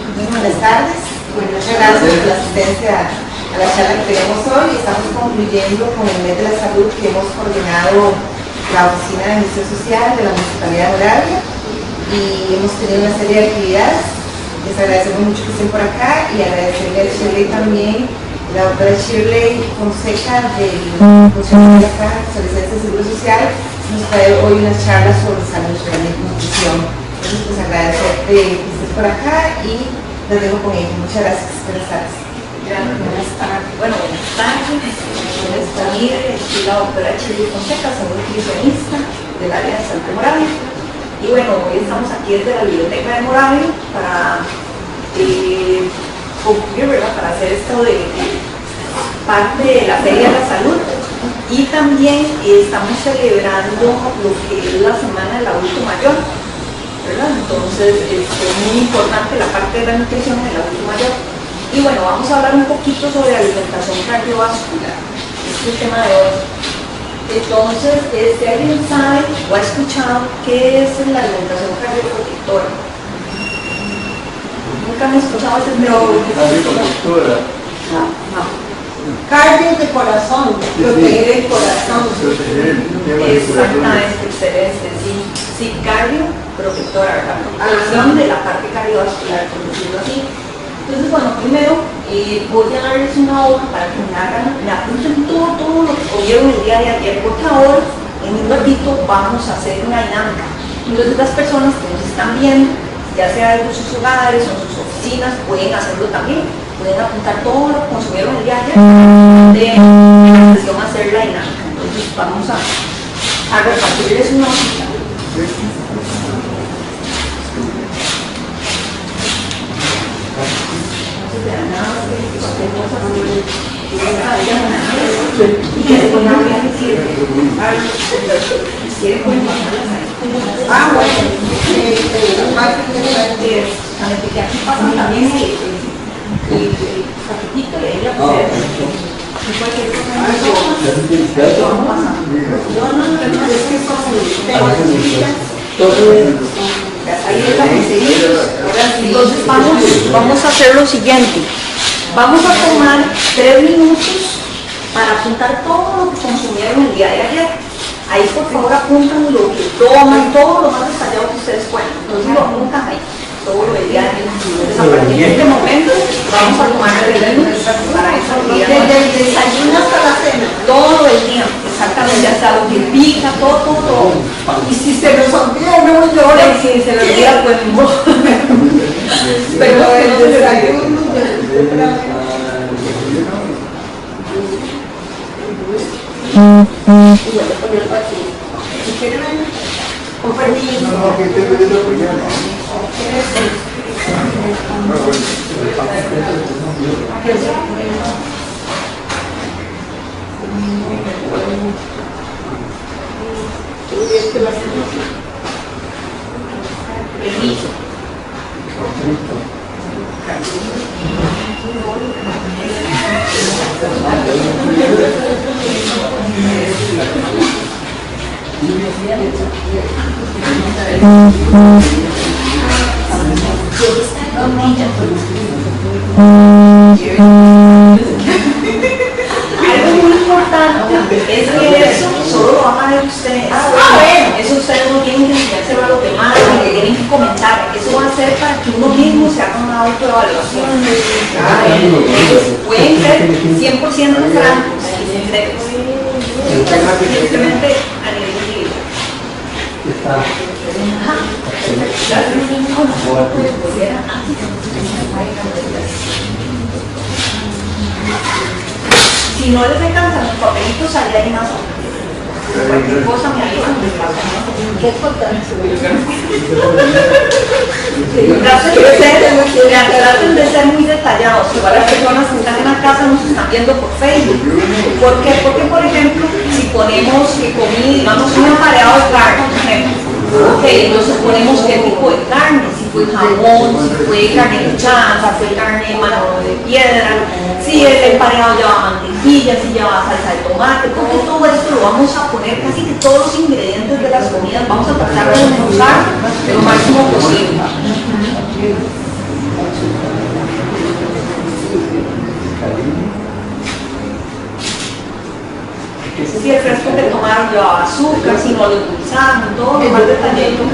Buenas tardes. Muchas gracias por la asistencia a la charla que tenemos hoy. Estamos concluyendo con el mes de la salud que hemos coordinado la Oficina de Gestión Social de la Municipalidad de Moravia y hemos tenido una serie de actividades. Les agradecemos mucho que estén por acá y agradecerle a Shirley también, la doctora Shirley Fonseca del Consejo de la Caja de Solidaridad de Seguro Social, nos trae hoy una charla sobre salud y nutrición. Entonces, pues agradecerte que estés por acá y los dejo con ella. Muchas gracias. Buenas tardes. Buenas tardes. Bueno, buenas tardes. Soy la doctora Shirley Fonseca, soy nutricionista del área de Salud de Moravia. Y bueno, hoy estamos aquí desde la Biblioteca de Moravia para concluir, ¿verdad? Para hacer esto de parte de la Feria de la Salud. Y también estamos celebrando lo que es la Semana del Adulto Mayor, ¿verdad? Entonces es muy importante la parte de la nutrición del adulto mayor. Y bueno, vamos a hablar un poquito sobre alimentación cardiovascular. Este es el tema de hoy. Entonces, ¿alguien sabe o ha escuchado qué es la alimentación cardioprotectora? Nunca me he escuchado ese Cardioprotectora. No. Cardio de corazón, proteger el corazón. Exactamente, excelente. Sí, cardio protectora, la protección de la parte cardiovascular, por decirlo así. Entonces, bueno, primero voy a darles una hoja para que me apunten todo lo que oyeron el día de ayer, porque ahora, en un ratito, vamos a hacer una dinámica. Entonces, las personas que nos están viendo, ya sea en sus hogares o en sus oficinas, pueden hacerlo también. Pueden apuntar todo lo que consumieron el día de ayer, de la sesión a hacer la dinámica. Entonces, vamos a repartirles una hojita. Aquí pasa también el paquetito y ahí la puede Entonces vamos a hacer lo siguiente. Vamos a tomar 3 minutos para apuntar todo lo que consumieron el día de ayer. Ahí por favor apuntan lo que toman, todo lo más detallado que ustedes puedan. Entonces lo apuntan ahí, todo lo del día de ayer. Entonces a partir de este momento vamos a tomar 3 minutos para esa actividad. Desde el desayuno hasta la cena. Todo el día, exactamente, hasta lo que pica, todo. Y si se nos olvida, no llores. Si se les olvida, pues no. Pero el desayuno, y voy a ponerlo aquí. si quieren, con permiso. No, que esté pidiendo opinión. Permiso. Algo muy importante es que eso solo lo van a ver ustedes. Eso ustedes no tienen que enseñárselo a los demás, ni tienen que comentar. Eso va a ser para que uno mismo se haga una autoevaluación. Pueden ser 100% francos y sinceros. Simplemente a nivel individual. Si no les alcanzan los papelitos, allá hay más. Cualquier cosa me avisan. Qué importante. Traten de ser muy detallados. Igual las personas que están en la casa nos están viendo por Facebook. ¿Por qué? Porque, por ejemplo, si ponemos que comí, digamos, un empareado de carne, por ejemplo, ok, entonces ponemos qué tipo de carne, si fue jamón, si fue carne de chanza, si fue carne de mano de piedra, si el empareado lleva mantequilla, si lleva salsa de tomate, porque todo esto lo vamos a poner, casi que todos los ingredientes de las comidas, vamos a tratar de usar lo máximo posible. Si el fresco que tomaron llevaba azúcar, si no lo endulzaron, todo lo más detallado.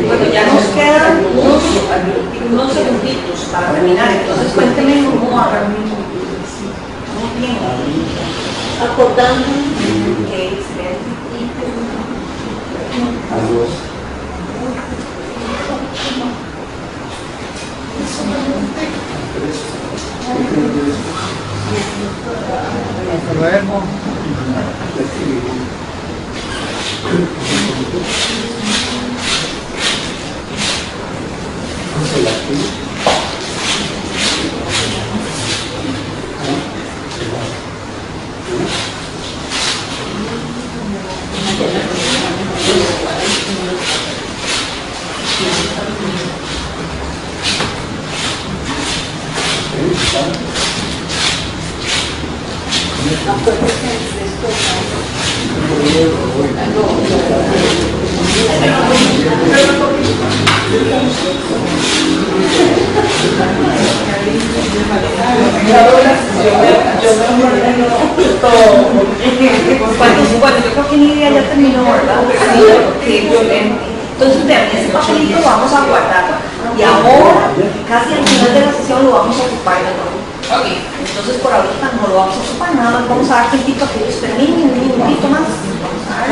Bueno, ya nos quedan unos segunditos para terminar, entonces cuénteme cómo hagan. Muy bien. Acordando. Ok, excelente. Luego. Bueno, yo creo que Nidia ya terminó, ¿verdad? Sí, qué violento. Entonces, vean, ese papelito lo vamos a guardar y ahora, casi al final de la sesión, lo vamos a ocupar de nuevo. Entonces, por ahorita no lo vamos a ocupar, nada más vamos a dar tiempito a que ellos terminen, un minutito más. Vamos a dar.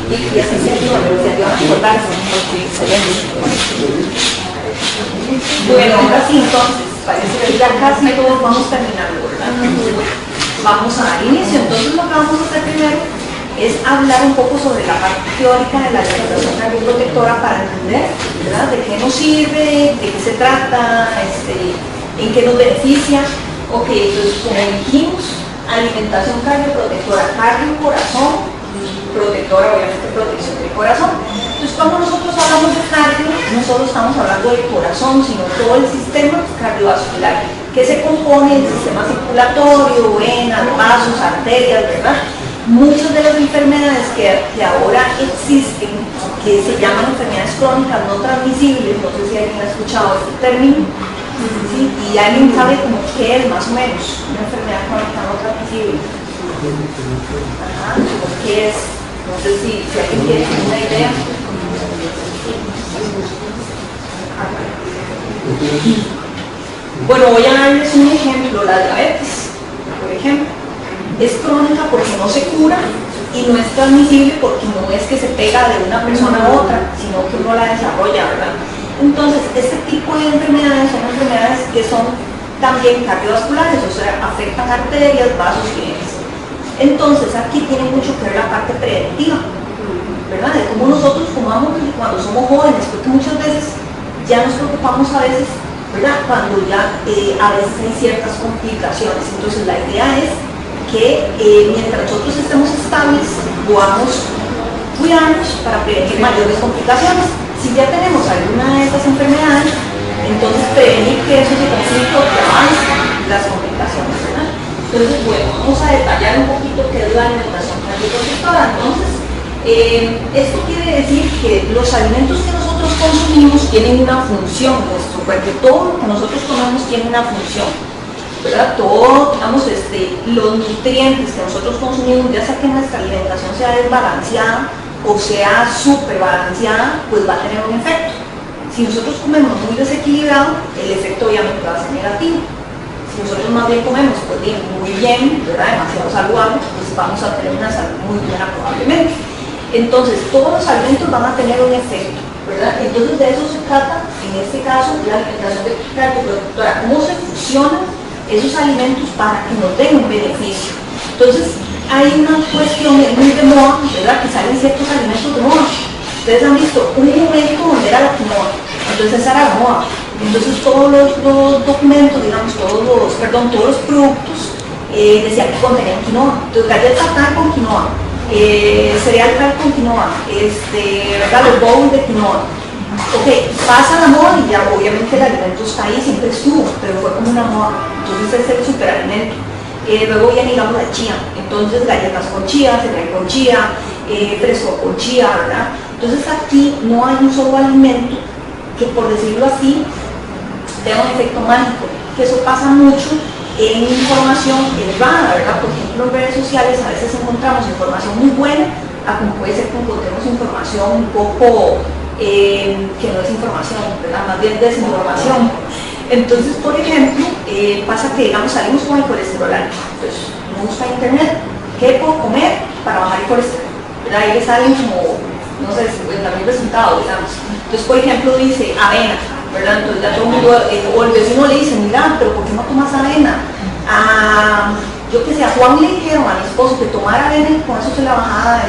Y así se ayudan a acordarse. Bueno, ahora sí, entonces, parece que ya casi todos vamos terminando, ¿verdad? Vamos a dar inicio. Entonces, lo que vamos a hacer primero es hablar un poco sobre la parte teórica de la alimentación cardioprotectora para entender, ¿verdad?, de qué nos sirve, de qué se trata, en qué nos beneficia. Ok, entonces, como dijimos, alimentación cardioprotectora, cardio-corazón, protectora, obviamente protección del corazón. Entonces, cuando nosotros hablamos de cardio, no solo estamos hablando del corazón, sino todo el sistema cardiovascular, que se compone del sistema circulatorio, venas, vasos, arterias, ¿verdad? Muchas de las enfermedades que ahora existen, que se llaman enfermedades crónicas no transmisibles, no sé si alguien ha escuchado este término, ¿sí? Y alguien sabe como qué es más o menos una enfermedad crónica no transmisible. Ajá, ¿qué es? No sé si alguien tiene una idea. Bueno, voy a darles un ejemplo. La diabetes, por ejemplo, es crónica porque no se cura y no es transmisible porque no es que se pega de una persona a otra, sino que uno la desarrolla, ¿verdad? Entonces, este tipo de enfermedades son enfermedades que son también cardiovasculares, o sea, afectan arterias, vasos y venas. Entonces, aquí tiene mucho que ver la parte preventiva, ¿verdad? De cómo nosotros comamos cuando somos jóvenes, porque muchas veces ya nos preocupamos a veces, ¿verdad?, cuando ya a veces hay ciertas complicaciones. Entonces, la idea es que mientras nosotros estemos estables, podamos cuidarnos para prevenir mayores complicaciones. Si ya tenemos alguna de estas enfermedades, entonces prevenir que eso se complique o que avancen las complicaciones, ¿verdad? Entonces, bueno, vamos a detallar un poquito qué es la alimentación cardioprotectora. Entonces, esto quiere decir que los alimentos que nosotros consumimos tienen una función, porque todo lo que nosotros comemos tiene una función, ¿verdad? Todo, digamos, los nutrientes que nosotros consumimos, ya sea que nuestra alimentación sea desbalanceada o sea súper balanceada, pues va a tener un efecto. Si nosotros comemos muy desequilibrado, el efecto obviamente va a ser negativo. Si nosotros más bien comemos pues bien, muy bien, ¿verdad?, demasiado saludable, pues vamos a tener una salud muy buena probablemente. Entonces, todos los alimentos van a tener un efecto, ¿verdad? Entonces, de eso se trata, en este caso, la alimentación cardioprotectora. ¿Cómo se fusionan esos alimentos para que nos den un beneficio? Entonces, hay una cuestión muy de moda, ¿verdad?, que salen ciertos alimentos de moda. Ustedes han visto un momento donde era la quinoa, entonces esa era la moda. Entonces todos los documentos, digamos, todos los productos decían que contenían quinoa. Entonces galletas tal con quinoa, cereal tal con quinoa, ¿verdad?, los bowls de quinoa. ok, pasa la moda y ya obviamente el alimento está ahí, siempre estuvo, pero fue como una moda. Entonces es el superalimento. Luego viene, digamos, la chía. Entonces galletas con chía, cereal con chía, fresco con chía, ¿verdad? Entonces aquí no hay un solo alimento que, por decirlo así, tenga un efecto mágico, que eso pasa mucho en información errada, ¿verdad? Por ejemplo, en redes sociales a veces encontramos información muy buena, como puede ser que encontremos información un poco que no es información, ¿verdad? Más bien desinformación. Entonces, por ejemplo, pasa que, digamos, salimos con el colesterol alto, entonces me gusta internet, ¿qué puedo comer para bajar el colesterol? ¿Verdad? Ahí le salen como, no sé, 50.000 resultados, digamos. Entonces, por ejemplo, dice avena, ¿verdad? Entonces ya todo el mundo, o el vecino le dice, mira, pero ¿por qué no tomas avena? Yo que sé, a Juan le dijeron a mi esposo que tomara avena y con eso se le bajaba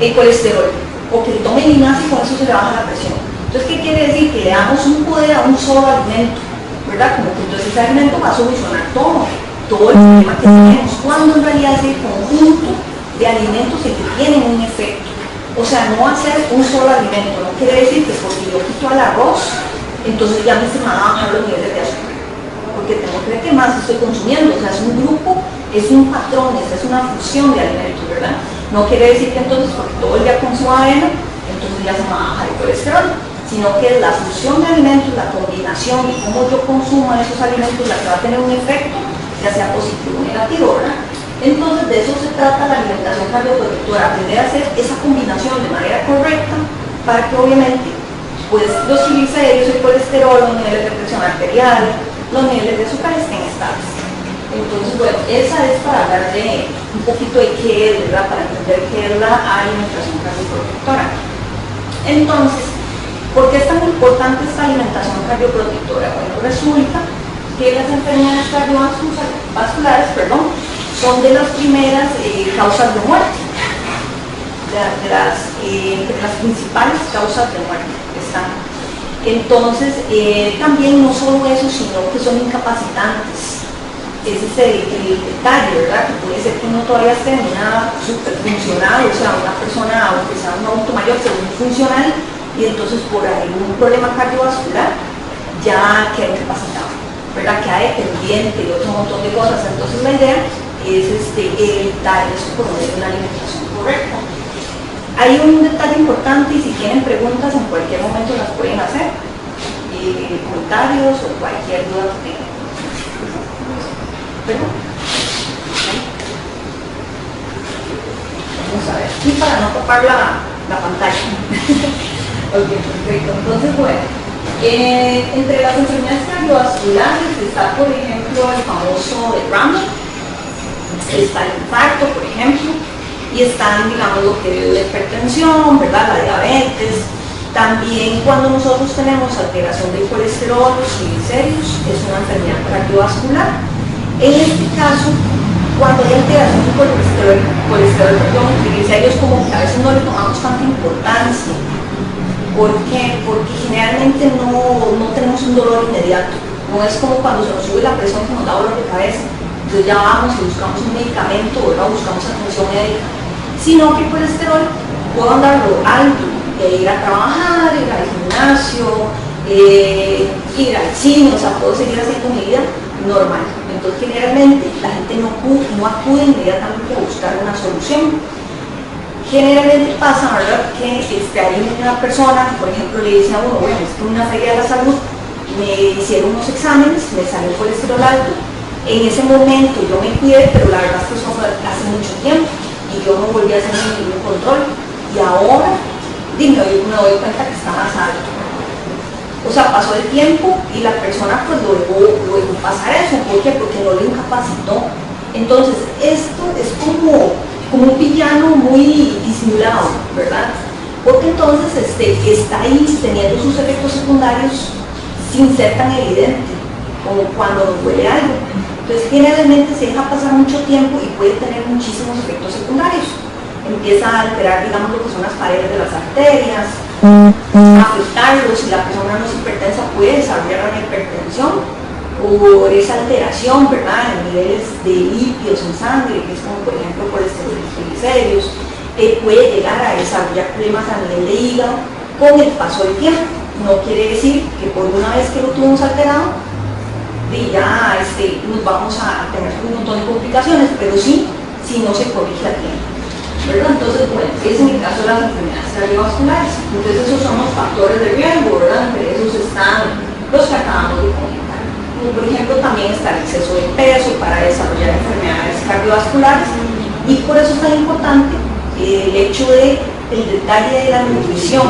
el colesterol, o que tome linaza y con eso se le baja la presión. Entonces, ¿qué quiere decir? Que le damos un poder a un solo alimento, ¿verdad? Como que entonces ese alimento va a solucionar todo el problema que tenemos, cuando en realidad es el conjunto de alimentos que tienen un efecto. O sea, no hacer un solo alimento, no quiere decir que porque yo quito el arroz, entonces ya me se me van a bajar los niveles de azúcar, porque tengo que ver qué más estoy consumiendo. O sea, es un grupo, es un patrón, es una fusión de alimentos, ¿verdad? No quiere decir que entonces porque todo el día consumo avena, entonces ya se me va a bajar el colesterol, sino que es la fusión de alimentos, la combinación y cómo yo consumo esos alimentos la que va a tener un efecto, ya sea positivo o negativo, ¿verdad? Entonces de eso se trata la alimentación cardioprotectora, aprender a hacer esa combinación de manera correcta para que obviamente pues los triglicéridos, el colesterol, los niveles de presión arterial, los niveles de azúcar estén estables. Entonces, bueno, esa es para hablar de un poquito de qué es, ¿verdad? Para entender qué es la alimentación cardioprotectora. Entonces, ¿por qué es tan importante esta alimentación cardioprotectora? Bueno, resulta que las enfermedades cardiovasculares, son de las primeras causas de muerte, entre las principales causas de muerte están. Entonces, también no solo eso, sino que son incapacitantes. Ese es el detalle, ¿verdad? Que puede ser que uno todavía esté en una superfuncional, o sea, una persona, aunque sea un adulto mayor, sea muy funcional, y entonces por algún problema cardiovascular ya queda incapacitado, ¿verdad? Queda dependiente de otro montón de cosas. Entonces la idea es evitar eso por medio de una alimentación correcta. Hay un detalle importante y si tienen preguntas en cualquier momento las pueden hacer, comentarios o cualquier duda que tengan. ¿Perdón? Vamos a ver, sí, para no tapar la pantalla. Ok, perfecto. Entonces, bueno, entre las enfermedades cardiovasculares está, por ejemplo, el famoso derrame, está el infarto, por ejemplo, y están, digamos, lo que es la hipertensión, ¿verdad? La diabetes. También cuando nosotros tenemos alteración del colesterol, los triglicéridos, es una enfermedad cardiovascular. En este caso, cuando hay alteración del colesterol, triglicéridos, como que a veces no le tomamos tanta importancia. ¿Por qué? Porque generalmente no tenemos un dolor inmediato. No es como cuando se nos sube la presión que nos da dolor de cabeza. Entonces ya vamos y buscamos un medicamento, ¿verdad? Buscamos atención médica. Sino que el colesterol puedo andarlo alto, ir a trabajar, ir al gimnasio, ir al cine, o sea, puedo seguir haciendo mi vida normal. Entonces generalmente la gente no acude inmediatamente a buscar una solución. Generalmente pasa, ¿verdad?, que hay una persona que, por ejemplo, le dice a uno, bueno, es que en una feria de la salud me hicieron unos exámenes, me salió el colesterol alto, en ese momento yo me cuidé, pero la verdad es que eso fue hace mucho tiempo y yo no volví a hacer ningún control y ahora me doy cuenta que está más alto. O sea, pasó el tiempo y la persona pues lo dejó pasar eso. ¿Por qué? Porque no lo incapacitó. Entonces, esto es como un villano muy disimulado, ¿verdad? Porque entonces está ahí teniendo sus efectos secundarios sin ser tan evidente, como cuando nos duele algo. Entonces, generalmente se deja pasar mucho tiempo y puede tener muchísimos efectos secundarios. Empieza a alterar, digamos, lo que son las paredes de las arterias, a afectarlos. Si la persona no es hipertensa, puede desarrollar una hipertensión por esa alteración, ¿verdad?, en niveles de lípidos en sangre, que es como, por ejemplo, colesterol y triglicéridos. Puede llegar a desarrollar problemas a nivel de hígado, con el paso del tiempo. No quiere decir que por una vez que lo tuvimos alterado, ya nos vamos a tener un montón de complicaciones, pero sí, si no se corrige a tiempo, ¿verdad? Entonces, bueno, ese es el caso de las enfermedades cardiovasculares. Entonces, esos son los factores de riesgo, ¿verdad? Entre esos están los que acabamos de comentar. Como por ejemplo, también está el exceso de peso para desarrollar enfermedades cardiovasculares, y por eso es tan importante el hecho de el detalle de la nutrición.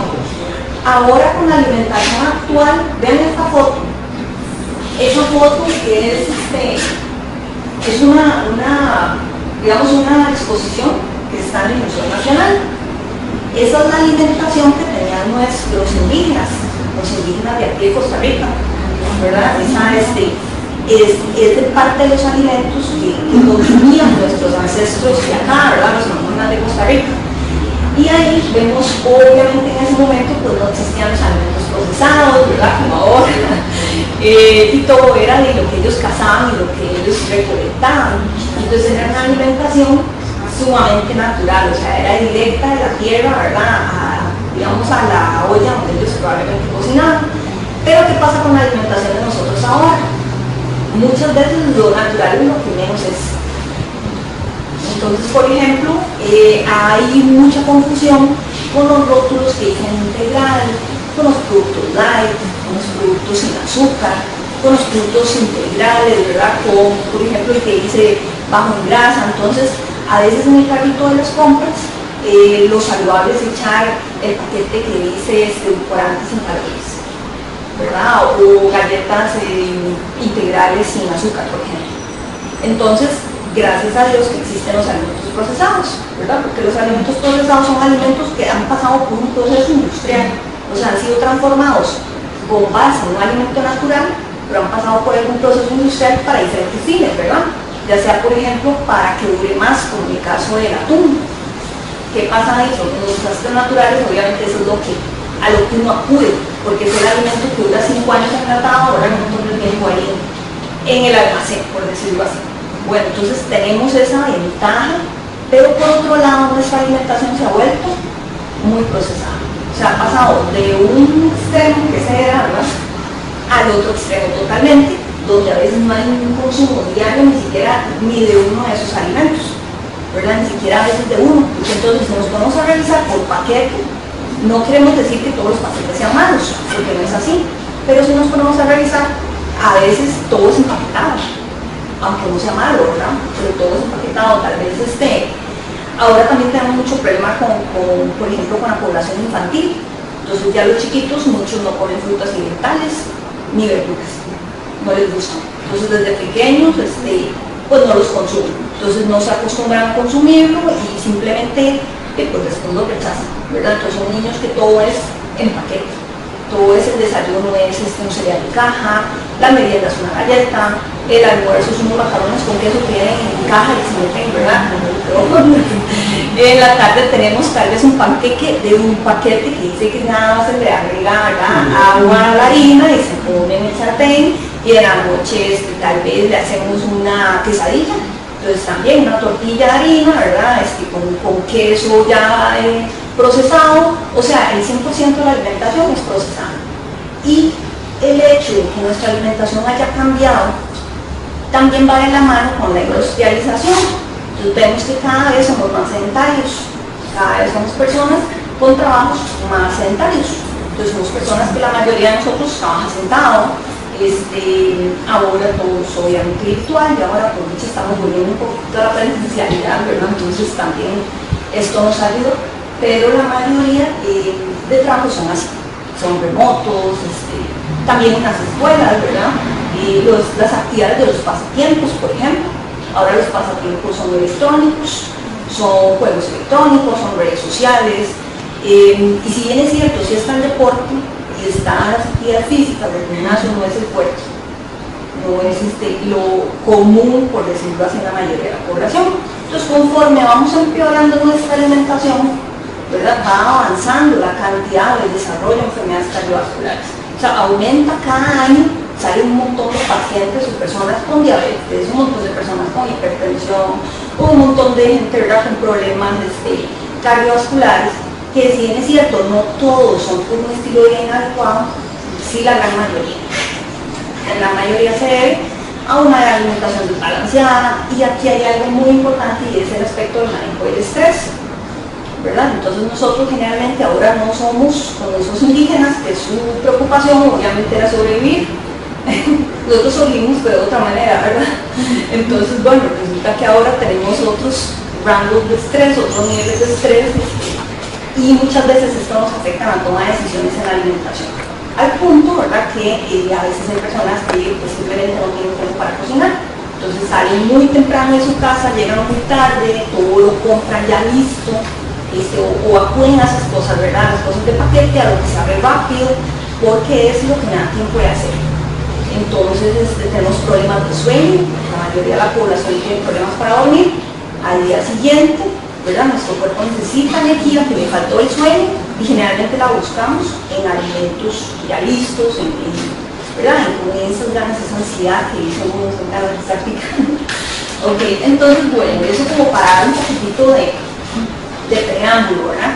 Ahora, con la alimentación actual, vean esta foto. Esa foto que es digamos, una exposición que está en el Museo Nacional. Esa es la alimentación que tenían nuestros indígenas, los indígenas de aquí de Costa Rica, ¿verdad? Esa es de parte de los alimentos que consumían nuestros ancestros de acá, ¿verdad? Los indígenas de Costa Rica. Y ahí vemos, obviamente en ese momento pues no existían los alimentos procesados, ¿verdad? Como ahora. Y todo era de lo que ellos cazaban y lo que ellos recolectaban. Entonces era una alimentación sumamente natural, o sea, era directa de la tierra, ¿verdad? Digamos a la olla donde ellos probablemente cocinaban. Pero ¿qué pasa con la alimentación de nosotros ahora? Muchas veces lo natural es lo que menos es. Entonces, por ejemplo, hay mucha confusión con los rótulos que dicen integral, con los productos light, con los productos sin azúcar, con los productos integrales, ¿verdad? Con, por ejemplo, el que dice bajo en grasa. Entonces, a veces en el carrito de las compras, lo saludable es echar el paquete que dice edulcorantes sin calorías, ¿verdad? O galletas integrales sin azúcar, por ejemplo. Entonces, gracias a Dios que existen los alimentos procesados, ¿verdad? Porque los alimentos procesados son alimentos que han pasado por un proceso industrial, o sea, han sido transformados con base en un alimento natural, pero han pasado por algún proceso industrial para diferentes fines, ¿verdad? Ya sea, por ejemplo, para que dure más, como en el caso del atún. ¿Qué pasa ahí? Son los desastres naturales, obviamente eso es a lo que uno acude, porque es el alimento que dura 5 años enlatado, ahora un montón de tiempo ahí en el almacén, por decirlo así. Bueno, entonces tenemos esa ventaja, pero por otro lado nuestra alimentación se ha vuelto muy procesada. O sea, ha pasado de un extremo, que era, ¿verdad?, al otro extremo totalmente, donde a veces no hay un consumo diario ni siquiera ni de uno de esos alimentos, ¿verdad? Ni siquiera a veces de uno. Entonces, si nos vamos a revisar por paquete, no queremos decir que todos los paquetes sean malos, porque no es así, pero si nos ponemos a revisar, a veces todo es empaquetado, aunque no sea malo, ¿verdad? Pero todo es empaquetado. Tal vez ahora también tenemos mucho problema por ejemplo, con la población infantil. Entonces ya los chiquitos, muchos no comen frutas y vegetales, ni verduras, no les gustan. Entonces desde pequeños, pues no los consumen. Entonces no se acostumbran a consumirlo y simplemente, pues después lo rechazan, ¿verdad? Entonces son niños que todo es en paquete. Todo es el desayuno, es un cereal de caja, la merienda es una galleta, el almuerzo es unos macarrones con queso que vienen en caja y se meten, ¿verdad? En la tarde tenemos tal vez un panqueque de un paquete que dice que nada más se le agrega, ¿verdad?, agua a la harina y se pone en el sartén, y en la noche tal vez le hacemos una quesadilla. Entonces también una tortilla de harina, ¿verdad?, con queso ya procesado. O sea, el 100% de la alimentación es procesada. Y el hecho de que nuestra alimentación haya cambiado también va de la mano con la industrialización. Entonces vemos que cada vez somos más sedentarios, cada vez somos personas con trabajos más sedentarios. Entonces somos personas que la mayoría de nosotros trabaja sentado. Ahora todo es obviamente virtual, y ahora por mucho estamos volviendo un poquito a la presencialidad, ¿verdad? Entonces también esto nos ayuda, pero la mayoría de trabajos son así, son remotos, también en las escuelas, ¿verdad? Las actividades de los pasatiempos, por ejemplo. Ahora los pasatiempos son electrónicos, son juegos electrónicos, son redes sociales, y si bien es cierto, si está el deporte y está las actividades físicas, el gimnasio no es el fuerte, no es lo común, por decirlo así, en la mayoría de la población. Entonces, conforme vamos empeorando nuestra alimentación, ¿verdad?, va avanzando la cantidad de desarrollo de enfermedades cardiovasculares. O sea, aumenta cada año, sale un montón de pacientes o personas con diabetes, un montón de personas con hipertensión, un montón de gente, ¿verdad?, con problemas cardiovasculares, que si bien es cierto, no todos son por un estilo de vida inadecuado, sí la gran mayoría. En la mayoría se debe a una alimentación desbalanceada, y aquí hay algo muy importante y es el aspecto del manejo del estrés, ¿verdad? Entonces nosotros generalmente ahora no somos como esos indígenas que su preocupación obviamente era sobrevivir. Nosotros sobrevivimos pero de otra manera, ¿verdad? Entonces bueno, resulta que ahora tenemos otros rangos de estrés, otros niveles de estrés, y muchas veces esto nos afecta a la toma de decisiones en la alimentación. Al punto, ¿verdad?, que a veces hay personas que pues, simplemente no tienen tiempo para cocinar. Entonces salen muy temprano de su casa, llegan muy tarde, todo lo compran ya listo, o acuden a esas cosas, ¿verdad?, las cosas de paquete, a lo que se abre rápido, porque es lo que me da tiempo de hacer. Entonces tenemos problemas de sueño, la mayoría de la población tiene problemas para dormir. Al día siguiente, ¿verdad?, nuestro cuerpo necesita energía, que le faltó el sueño, y generalmente la buscamos en alimentos ya listos, ¿verdad?, en esas ganas, esa ansiedad que dicen unos ganas de estar picando. Ok, entonces bueno, eso como para dar un poquitito de preámbulo, ¿verdad?